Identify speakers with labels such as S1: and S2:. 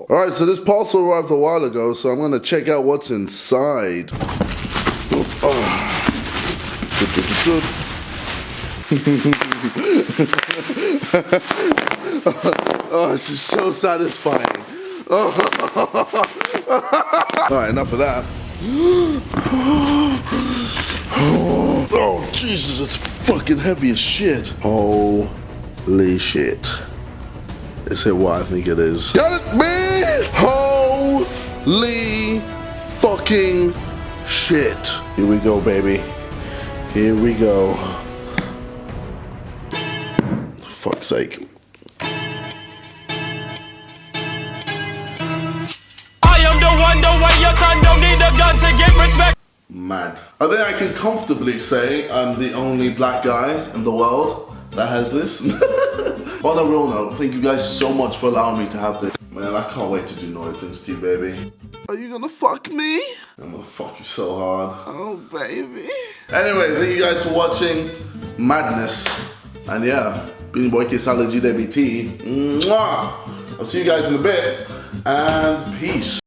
S1: Alright, so this parcel arrived a while ago, so I'm gonna check out what's inside. Oh, this is so satisfying. Alright, enough of that. Oh, Jesus, it's fucking heavy as shit. Holy shit. Is it what I think it is? Got it, man! Holy fucking shit. Here we go, baby. Here we go. For fuck's sake.
S2: The way your son don't need a gun to get respect.
S1: Mad. I think I can comfortably say I'm the only black guy in the world that has this. On a real note, thank you guys so much for allowing me to have this. Man, I can't wait to do naughty things to you, baby. Are you gonna fuck me? I'm gonna fuck you so hard. Oh, baby. Anyway, thank you guys for watching Madness. And yeah, Beanie Boy KSI GWT. Mwah! I'll see you guys in a bit. And peace.